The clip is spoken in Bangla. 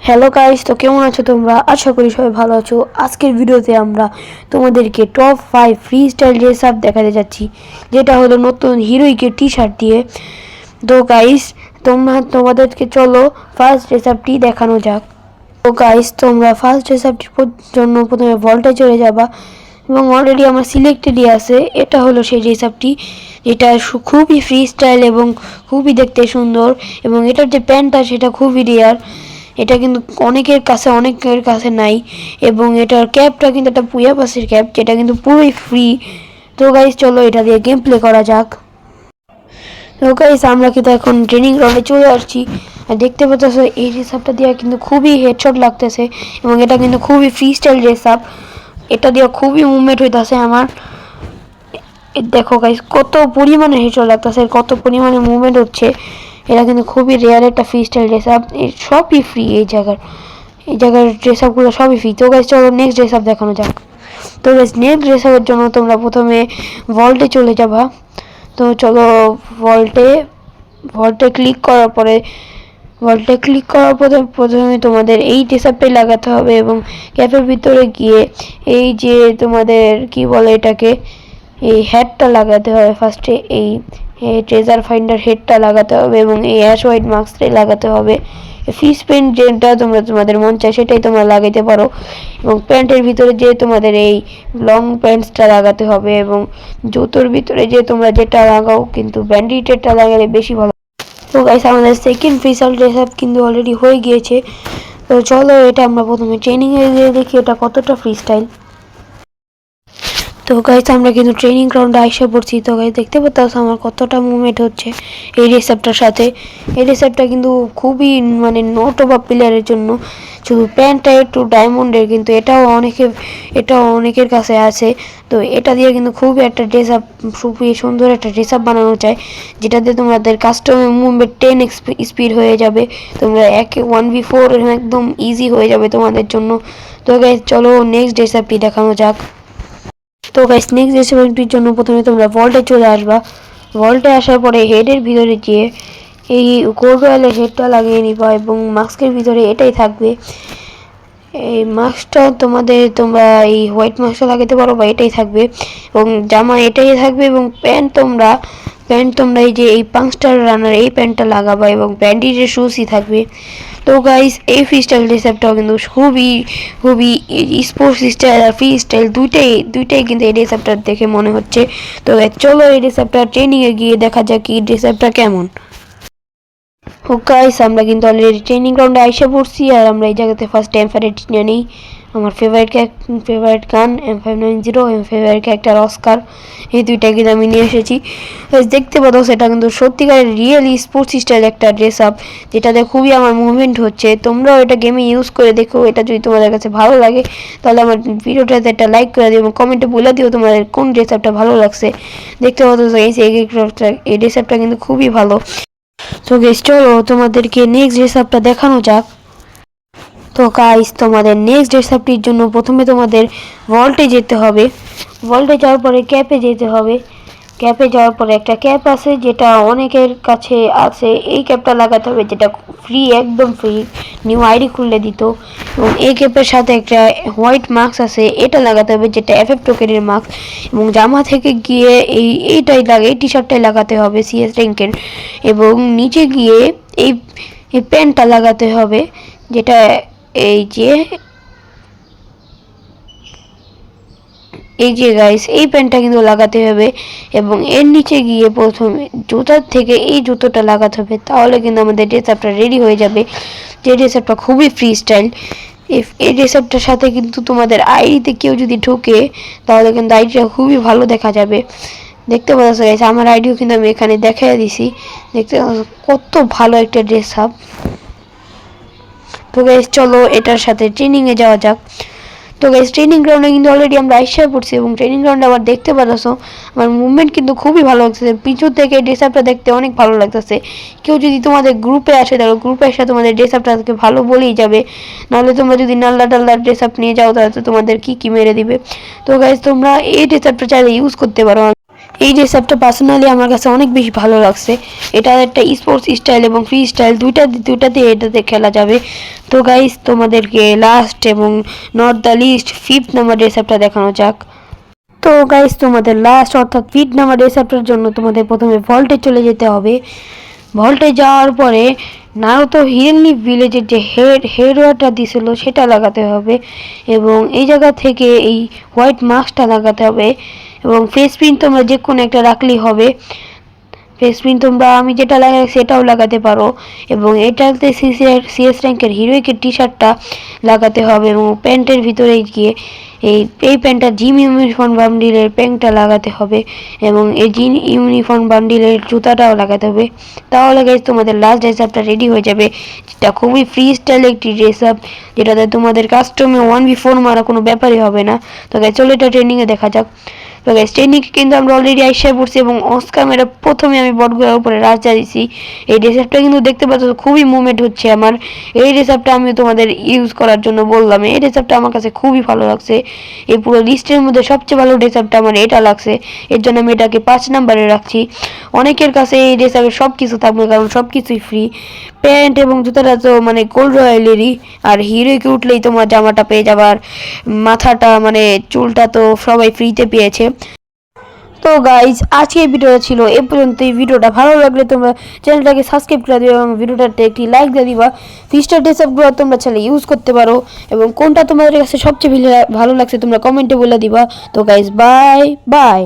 হ্যালো গাইস, তো কেমন আছো তোমরা? আশা করি সবাই ভালো আছো। আজকের ভিডিওতে আমরা তোমাদেরকে top 5 free style dress up দেখাতে যাচ্ছি, যেটা হলো নতুন হিরোইকের টি শার্ট দিয়ে। তো গাইস, তোমাদেরকে চলো ফার্স্ট ড্রেস আপটি দেখানো যাক। তো গাইস, তোমরা ফার্স্ট ড্রেস আপটির জন্য প্রথমে ভল্টে চলে যাবা এবং অলরেডি আমার সিলেক্টেডই আছে। এটা হলো সেই ড্রেস আপটি, যেটা খুবই ফ্রি স্টাইল এবং খুবই দেখতে সুন্দর, এবং এটার যে প্যান্টটা সেটা খুবই রেয়ার। এটা কিন্তু অনেকের কাছে নাই, এবং এটার ক্যাপটা কিন্তু একটা পুয়া পাসের ক্যাপ, যেটা কিন্তু পুরোই ফ্রি। তো গাইস, চলো এটা দিয়ে গেম প্লে করা যাক। তো গাইস, আমরা কিন্তু এখন ট্রেনিং গ্রাউন্ডে চলে আসছি, আর দেখতে পাচ্ছ এই ড্রেস আপটা দিয়ে কিন্তু খুবই হেডশট লাগতেছে, এবং এটা কিন্তু খুবই ফ্রি স্টাইল ড্রেস আপ। এটা দিয়ে খুবই মুভমেন্ট হইতেছে আমার। দেখো গাইস, কত পরিমাণে হেডশট লাগতেছে, কত পরিমাণে মুভমেন্ট হচ্ছে। এটা কিন্তু খুবই রেয়ার একটা ফ্রি স্টাইল ড্রেস আপ। সবই ফ্রি এই জায়গার ড্রেস আপগুলো সবই ফ্রি। তো গাইস, চলো নেক্সট ড্রেস আপ দেখানো যাক। তো গাইস, নেক্সট ড্রেস আপের জন্য তোমরা প্রথমে ভল্টে চলে যাবা। তো চলো ভল্টে ক্লিক করার পরে প্রথমে তোমাদের এই ড্রেস আপটাই লাগাতে হবে, এবং ক্যাপের ভিতরে গিয়ে এই যে তোমাদের কি বলে এটাকে, এই হেডটা লাগাতে হবে। ফার্স্টে এই ট্রেজার ফাইন্ডার হেডটা লাগাতে হবে, এবং এই অ্যাশ হোয়াইট মাস্কটাই লাগাতে হবে। ফিস পেন্ট যেটা তোমাদের মন চায় সেটাই তোমরা লাগাইতে পারো, এবং প্যান্টের ভিতরে যে তোমাদের এই লং প্যান্টসটা লাগাতে হবে, এবং জুতোর ভিতরে যে তোমরা যেটা লাগাও, কিন্তু ব্যান্ডিটেডটা লাগালে বেশি ভালো। তো গাইস, আমাদের সেকেন্ড ফিসাল ড্রেস আপ কিন্তু অলরেডি হয়ে গিয়েছে। তো চলো এটা আমরা প্রথমে ট্রেনিংয়ে গিয়ে দেখি এটা কতটা ফ্রি স্টাইল। তো গাইস, আমরা কিন্তু ট্রেনিং গ্রাউন্ডে আইসা পড়ছি। তো গাইস, দেখতে পাচ্ছ আমার কতটা মুভমেন্ট হচ্ছে এই রিসেপ্টটার সাথে। এই রিসেপ্টটা কিন্তু খুবই মানে নোট বা প্লেয়ারের জন্য, শুধু প্যান্টটা একটু ডায়মন্ডের, কিন্তু এটাও অনেকের কাছে আছে। তো এটা দিয়ে কিন্তু খুবই একটা ড্রেস আপ, খুবই সুন্দর একটা ড্রেস আপ বানানো চায়, যেটা দিয়ে তোমাদের কাস্টম মুভমেন্ট 10x স্পিড হয়ে যাবে। তোমরা 1v4 একদম ইজি হয়ে যাবে তোমাদের জন্য। তো গাইস, চলো নেক্সট ড্রেস আপটি দেখানো যাক। তো গাইস, নেক্সট ড্রেসিংটির জন্য প্রথমে তোমরা ভল্টে চলে আসবা। ভল্টে আসার পরে হেডের ভিতরে গিয়ে এই কোড রয়্যালের হেডটা লাগিয়ে নিবা, এবং মাস্কের ভিতরে এটাই থাকবে। এই মাস্কটা তোমরা এই হোয়াইট মাস্কটা লাগাতে পারো, বা এটাই থাকবে, এবং জামা এটাই থাকবে, এবং প্যান্ট তোমরা এই যে এই পাঁচটার রানার এই প্যান্টটা লাগাবা, এবং ব্যান্ডিজের শুজই থাকবে। তো গাইস, এই ফ্রি স্টাইল ড্রেসআপটাও কিন্তু খুবই স্পোর্টস স্টাইল আর ফ্রি স্টাইল দুইটাই কিন্তু এই ড্রেসআপটা দেখে মনে হচ্ছে। তো চলো এই ড্রেসআপটা ট্রেনিংয়ে গিয়ে দেখা যাক এই ড্রেসআপটা কেমন। ও গাইস, আমরা কিন্তু অলরেডি ট্রেনিং গ্রাউন্ডে আইসা পড়ছি, আর আমরা এই জায়গাতে ফার্স্ট M4 নিয়ে নিই। আমার ফেভারিট গান M590, ফেভারিট ক্যারেক্টার অস্কার, এই দুইটা কিন্তু আমি নিয়ে এসেছি। দেখতে পাবো সেটা কিন্তু সত্যিকারের রিয়েলি স্পোর্টস স্টাইল একটা ড্রেস আপ, যেটাতে খুবই আমার মুভমেন্ট হচ্ছে। তোমরাও এটা গেমে ইউজ করে দেখো। এটা যদি তোমাদের কাছে ভালো লাগে তাহলে আমার ভিডিওটাতে একটা লাইক করে দিও, এবং কমেন্টে বলে দিও তোমাদের কোন ড্রেস আপটা ভালো লাগছে। দেখতে পাবো এই ড্রেস আপটা কিন্তু খুবই ভালো। তো গাইস, চলো তোমাদেরকে নেক্সট ড্রেস আপটা দেখানো যাক। তো গাইস, তোমাদের নেক্সট ড্রেস আপটির জন্য প্রথমে তোমাদের ভল্টে যেতে হবে। ভল্টে যাওয়ার পরে ক্যাপে যেতে হবে। ক্যাপে যাওয়ার পরে একটা ক্যাপ আছে, যেটা অনেকের কাছে আছে। এই ক্যাপটা লাগাতে হবে, যেটা ফ্রি, একদম ফ্রি, নিউ আইডি খুললে দিত। এবং এই ক্যাপের সাথে একটা হোয়াইট মাস্ক আছে, এটা লাগাতে হবে, যেটা FF টোকেনের মাস্ক। এবং জামা থেকে গিয়ে এই টি শার্টটাই লাগাতে হবে CS র্যাঙ্কের। এবং নিচে গিয়ে এই প্যান্টটা লাগাতে হবে, যেটা এই যে গাইস, এই প্যান্টটা কিন্তু লাগাতে হবে, এবং এর নিচে গিয়ে প্রথমে জুতার থেকে এই জুতোটা লাগাতে হবে। তাহলে কিন্তু আমাদের ড্রেস আপটা রেডি হয়ে যাবে, যে ড্রেস আপটা খুবই ফ্রি স্টাইল। এই ড্রেস আপটার সাথে কিন্তু তোমাদের আইডিতে কেউ যদি ঢোকে, তাহলে কিন্তু আইডিটা খুবই ভালো দেখা যাবে। দেখতে পাচ্ছ গাইস, আমার আইডিও কিন্তু আমি এখানে দেখাই দিছি। দেখতে কত ভালো একটা ড্রেস আপ। তো গাইস, চলো এটার সাথে ট্রেনিংয়ে যাওয়া যাক। তো গাইস, ট্রেনিং গ্রাউন্ডে কিন্তু অলরেডি আমরা আইসা পড়ছি, এবং ট্রেনিং গ্রাউন্ডে আবার দেখতে পাচ্ছ আমার মুভমেন্ট কিন্তু খুবই ভালো লাগতেছে। পিছন থেকে ড্রেস আপটা দেখতে অনেক ভালো লাগতেছে। কেউ যদি তোমাদের গ্রুপে আসে, তাহলে গ্রুপে এসে তোমাদের ড্রেস আপটাকে ভালো বলেই যাবে। নাহলে তোমরা যদি নাল্লা টাল্লা ড্রেস আপ নিয়ে যাও, তাহলে তো তোমাদের কি মেরে দিবে। তো গাইস, তোমরা এই ড্রেস আপটা চাইলে ইউজ করতে পারো। এই ড্রেস আপটা পার্সোনালি আমার কাছে অনেক বেশি ভালো লাগছে। এটা একটা স্পোর্টস স্টাইল এবং ফ্রি স্টাইল দুইটাতে এটাতে খেলা যাবে। তো গাইস তোমাদেরকে লাস্ট এবং not the least 5th number dress আপটা দেখানো যাক। তো গাইস তোমাদের লাস্ট অর্থাৎ 5th নাম্বার ড্রেস আপটার জন্য তোমাদের প্রথমে ভল্টে চলে যেতে হবে। ভল্টে যাওয়ার পরে নারুতো হিরেনলি ভিলেজের যে হেয়ারটা দিছিল সেটা লাগাতে হবে এবং এই জায়গা থেকে এই হোয়াইট মাস্কটা লাগাতে হবে এবং ফেস প্রিন্ট তোমরা যে কোনো একটা রাখলেই হবে। ফেস প্রিন্ট তোমরা আমি যেটা লাগাই সেটাও লাগাতে পারো এবং এটাতে সিএস র্যাঙ্কের হিরোইকের টি শার্টটা লাগাতে হবে এবং প্যান্টের ভিতরে গিয়ে এই প্যান্টটা জিম ইউনিফর্ম বান্ডিলের প্যান্টটা লাগাতে হবে এবং এই জিম ইউনিফর্ম বান্ডিলের জুতাটাও লাগাতে হবে। তাহলে গাইস তোমাদের লাস্ট ড্রেস আপটা রেডি হয়ে যাবে, যেটা খুবই ফ্রি স্টাইল একটি ড্রেস আপ, যেটাতে তোমাদের কাস্টমে 1v4 মারা কোনো ব্যাপারই হবে না। তো গাইস চলো এটা ট্রেনিংয়ে দেখা যাক। তো গাইস ট্রেনিংয়ে কিন্তু আমরা অলরেডি আইসা পড়ছি এবং অস্কার মেরা প্রথমে আমি বটগুলোর উপরে রাজা দিছি। এই ড্রেস আপটা কিন্তু দেখতে পাচ্ছ খুবই মুভমেন্ট হচ্ছে আমার। এই ড্রেস আপটা আমি তোমাদের ইউজ করার জন্য বললাম। এই ড্রেস আপটা আমার কাছে খুবই ভালো লাগছে। এই পুরো লিস্টের মধ্যে সবচেয়ে ভালো ড্রেস আপটা আমার এটা লাগছে, এর জন্য আমি এটাকে 5 নম্বরে রাখছি। অনেকের কাছে এই ড্রেস আপের সব কিছু থাকবে কারণ সব কিছুই ফ্রি। প্যান্ট এবং জুতাটা তো মানে গোল্ড রয়্যালেরই, আর হিরোকে উঠলেই তোমার জামাটা পেয়ে যাবার, মাথাটা মানে চুলটা তো সবাই ফ্রিতে পেয়েছে। তো গাইজ আজকে এই ভিডিওটা ছিল এ পর্যন্ত। এই ভিডিওটা ভালো লাগলে তোমরা চ্যানেলটাকে সাবস্ক্রাইব করে দিও এবং ভিডিওটাতে একটি লাইক দিয়ে দিবা। ফিস্টার ড্রেস আপগুলো তোমরা চাইলে ইউজ করতে পারো এবং কোনটা তোমাদের কাছে সবচেয়ে ভালো লাগছে তোমরা কমেন্টে বলে দিবা। তো গাইজ বাই বাই।